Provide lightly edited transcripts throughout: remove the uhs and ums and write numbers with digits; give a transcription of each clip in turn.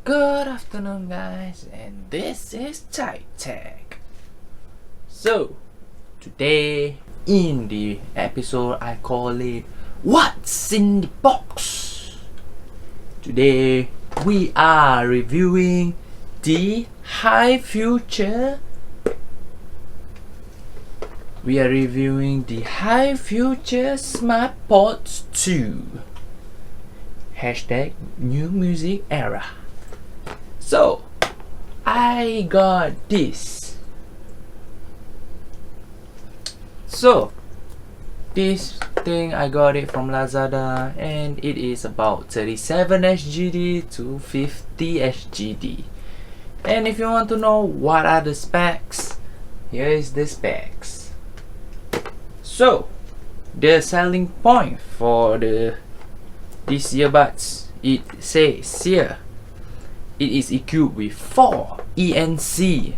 Good afternoon, guys, and this is Tech. So, today in the episode, I call it What's in the Box? Today, we are reviewing the Hifuture. We are reviewing the Hifuture Smartpods 2. Hashtag New Music Era. So, I got this. So, this thing I got it from Lazada and it is about 37 SGD to 50 SGD. And if you want to know what are the specs, here is the specs. So, the selling point for these earbuds, it says here, it is equipped with 4 ENC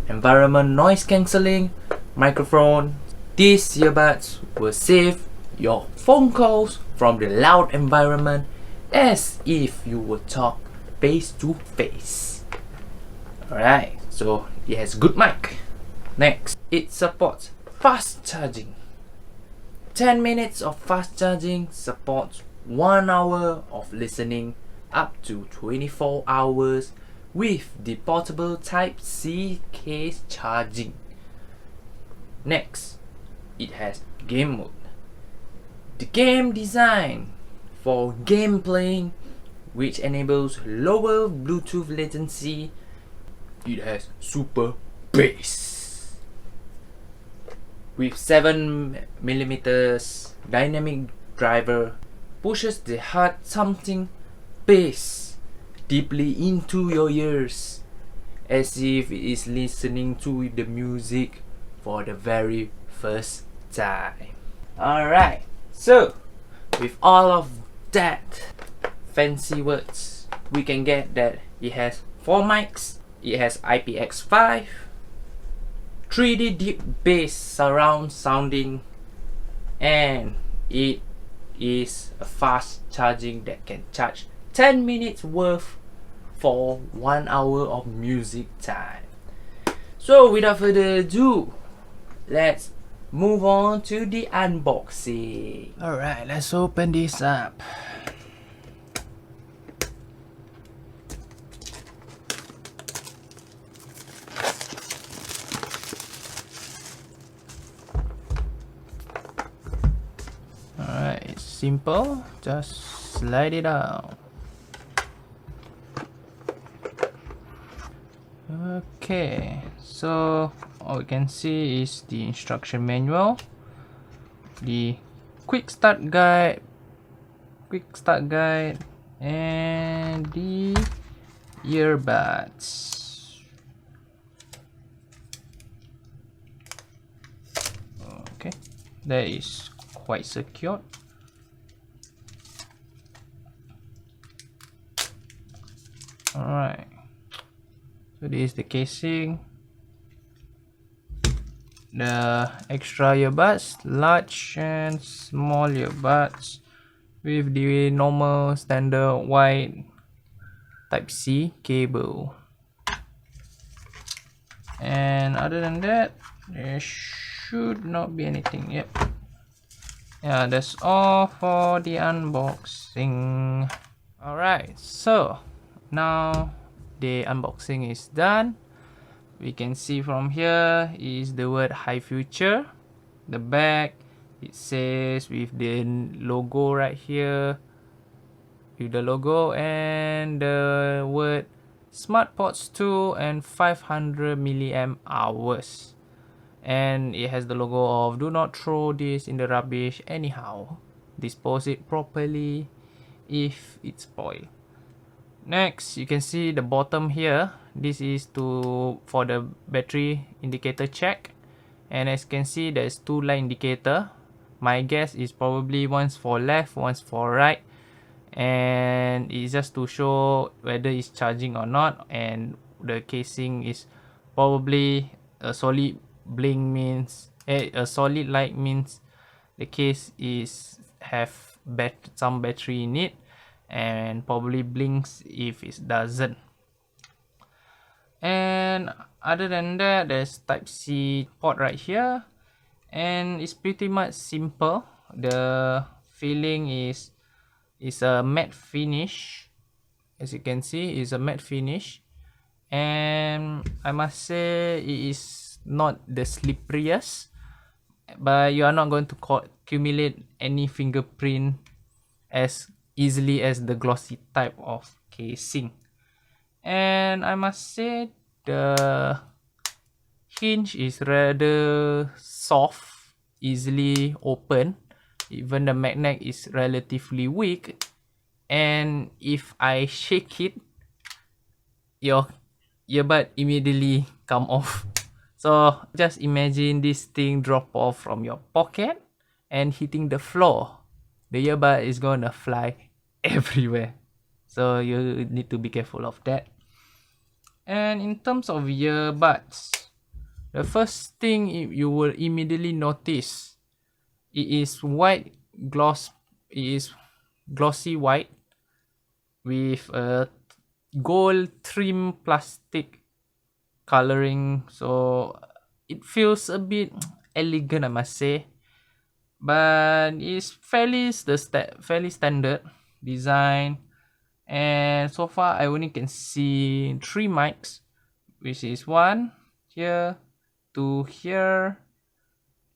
environment noise cancelling microphone. These earbuds will save your phone calls from the loud environment as if you would talk face to face. Alright, so it has good mic. Next, it supports fast charging. 10 minutes of fast charging supports 1 hour of listening up to 24 hours with the portable Type-C case charging. Next, it has game mode. The game design for game playing, which enables lower Bluetooth latency. It has super bass with 7mm dynamic driver, pushes the heart thumping bass deeply into your ears as if it is listening to the music for the very first time. Alright, so with all of that fancy words, we can get that it has 4 mics, it has IPX5, 3D deep bass surround sounding, and it is a fast charging that can charge 10 minutes worth for 1 hour of music time. So without further ado, let's move on to the unboxing. Alright, let's open this up. Alright, it's simple, just slide it out. Okay, so all we can see is the instruction manual, the quick start guide, and the earbuds. Okay, that is quite secured. Alright, so this is the casing. The extra earbuds, large and small earbuds with the normal standard white Type-C cable. And other than that, there should not be anything. Yep. Yeah, that's all for the unboxing. Alright, so now the unboxing is done. We can see from here is the word Hifuture. The back, it says with the logo right here, with the logo and the word Smartpods 2 and 500 milliamp hours. And it has the logo of do not throw this in the rubbish anyhow. Dispose it properly if it spoils. Next, you can see the bottom here. This is for the battery indicator check. And as you can see, there's 2 light indicator. My guess is probably one's for left, one's for right. And it's just to show whether it's charging or not. And the casing is probably a solid blink means a solid light means the case is have some battery in it, and probably blinks if it doesn't. And other than that, there's Type-C port right here, and it's pretty much simple. The feeling is a matte finish. As you can see, is a matte finish, and I must say it is not the slipperiest, but you are not going to accumulate any fingerprint as easily as the glossy type of casing. And I must say the hinge is rather soft, easily open. Even the magnet is relatively weak, and if I shake it, your earbud immediately come off. So just imagine this thing drop off from your pocket and hitting the floor. The earbud is gonna fly everywhere. So you need to be careful of that. And in terms of earbuds, the first thing you will immediately notice, it is glossy white with a gold trim plastic coloring, so it feels a bit elegant, I must say, but it's fairly standard design. And so far I only can see 3 mics, which is 1 here, 2 here,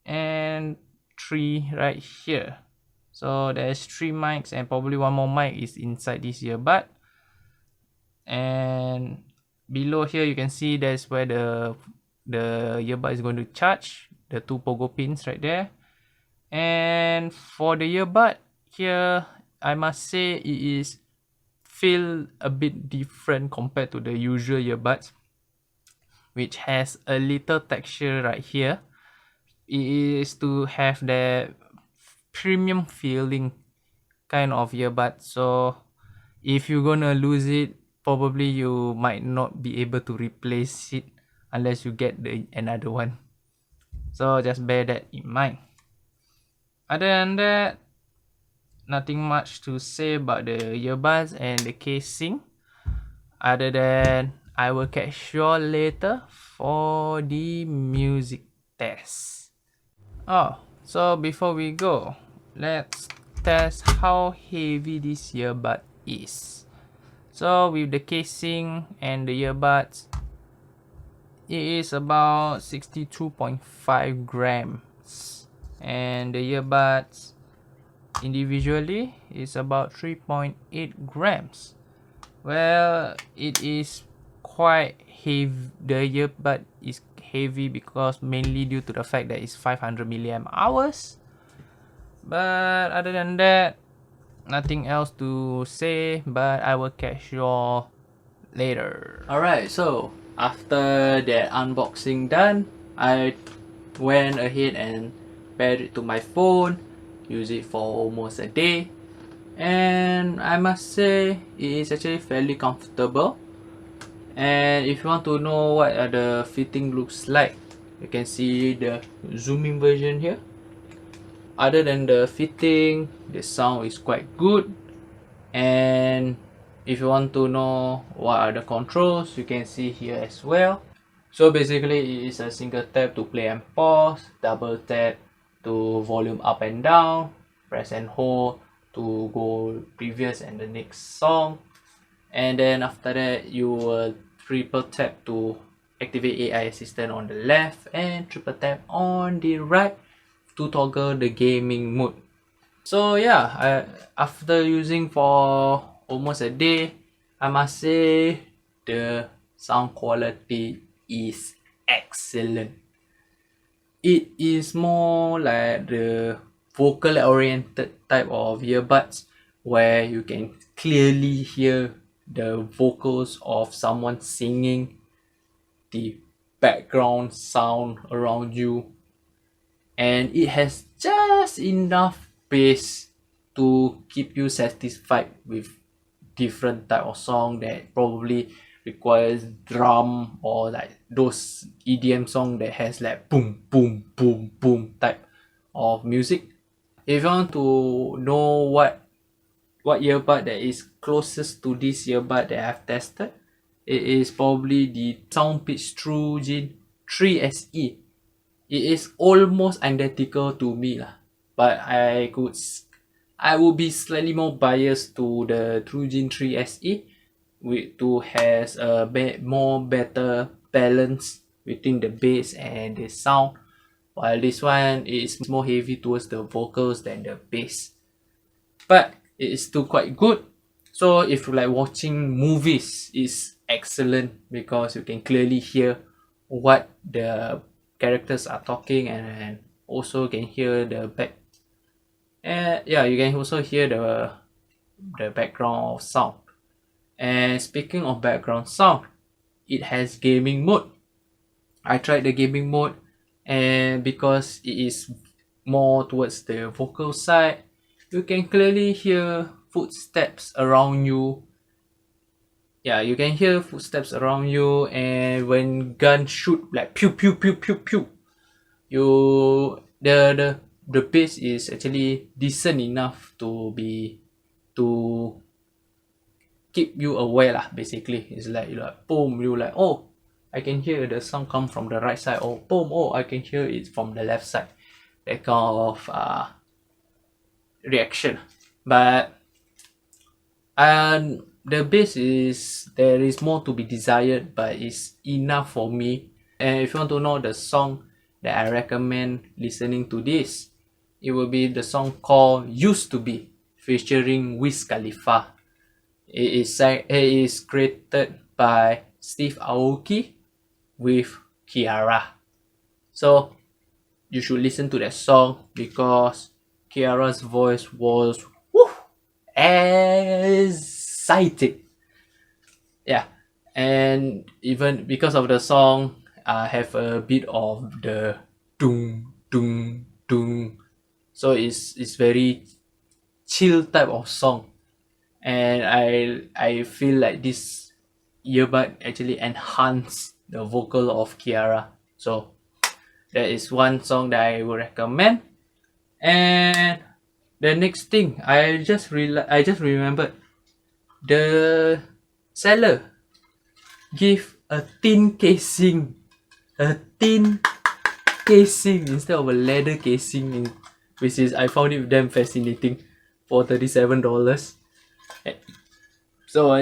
and 3 right here. So there's 3 mics, and probably 1 more mic is inside this earbud. And below here you can see that's where the earbud is going to charge, the 2 pogo pins right there. And for the earbud here, I must say it is feel a bit different compared to the usual earbuds, which has a little texture right here. It is to have the premium feeling kind of earbud. So if you're gonna lose it, probably you might not be able to replace it unless you get another one. So just bear that in mind. Other than that, nothing much to say about the earbuds and the casing, other than I will catch you all later for the music test. Oh, so before we go, let's test how heavy this earbud is. So with the casing and the earbuds, it is about 62.5 grams, and the earbuds individually is about 3.8 grams. Well, it is quite heavy. The earbud is heavy because mainly due to the fact that it's 500 milliamp hours. But other than that, nothing else to say, but I will catch you all later. Alright, so after that unboxing done, I went ahead and paired it to my phone, use it for almost a day, and I must say it is actually fairly comfortable. And if you want to know what the fitting looks like, you can see the zooming version here. Other than the fitting, the sound is quite good. And if you want to know what are the controls, you can see here as well. So basically it is a single tap to play and pause, double tap to volume up and down, press and hold to go previous and the next song, and then after that you will triple tap to activate AI assistant on the left, and triple tap on the right to toggle the gaming mode. So yeah, after using for almost a day, I must say the sound quality is excellent. It is more like the vocal oriented type of earbuds where you can clearly hear the vocals of someone singing, the background sound around you, and it has just enough bass to keep you satisfied with different type of song that probably requires drum, or like those EDM song that has like boom boom boom boom type of music. If you want to know what earbud that is closest to this earbud that I've tested, it is probably the Soundpeach TruEngine 3SE. It is almost identical to me lah, but I would be slightly more biased to the TruEngine 3SE, which has a more better balance between the bass and the sound, while this one is more heavy towards the vocals than the bass. But it is still quite good. So if you like watching movies, it's excellent because you can clearly hear what the characters are talking, and also can hear the you can also hear the background sound. And speaking of background sound, it has gaming mode. I tried the gaming mode, and because it is more towards the vocal side, you can clearly hear footsteps around you. Yeah, you can hear footsteps around you, and when gun shoot like pew pew pew pew pew, the bass is actually decent enough to keep you aware lah. Basically, it's like boom, you like, oh, I can hear the sound come from the right side, or boom, oh, I can hear it from the left side. That kind of reaction. But the bass there is more to be desired, but it's enough for me. And if you want to know the song that I recommend listening to this, it will be the song called Used to Be, featuring Wiz Khalifa. It is created by Steve Aoki with Kiiara. So you should listen to that song because Kiara's voice was exciting. Yeah, and even because of the song, I have a bit of the doom doom doom. So it's very chill type of song, and I feel like this earbud actually enhance the vocal of Kiiara. So that is one song that I would recommend. And the next thing, I just remembered, the seller give a tin casing instead of a leather casing, which is, I found it damn fascinating, for $37. So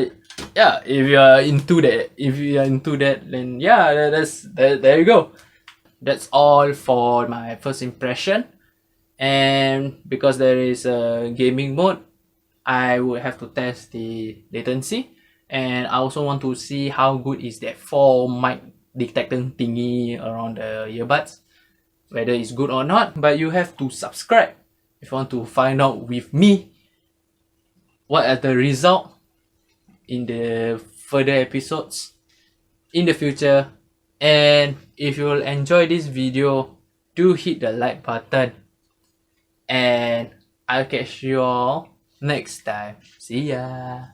yeah, if you are into that, then yeah, there you go. That's all for my first impression. And because there is a gaming mode, I would have to test the latency, and I also want to see how good is that 4 mic detector thingy around the earbuds, whether it's good or not. But you have to subscribe if you want to find out with me what are the result in the further episodes in the future. And if you will enjoy this video, do hit the like button, and I'll catch you all next time. See ya.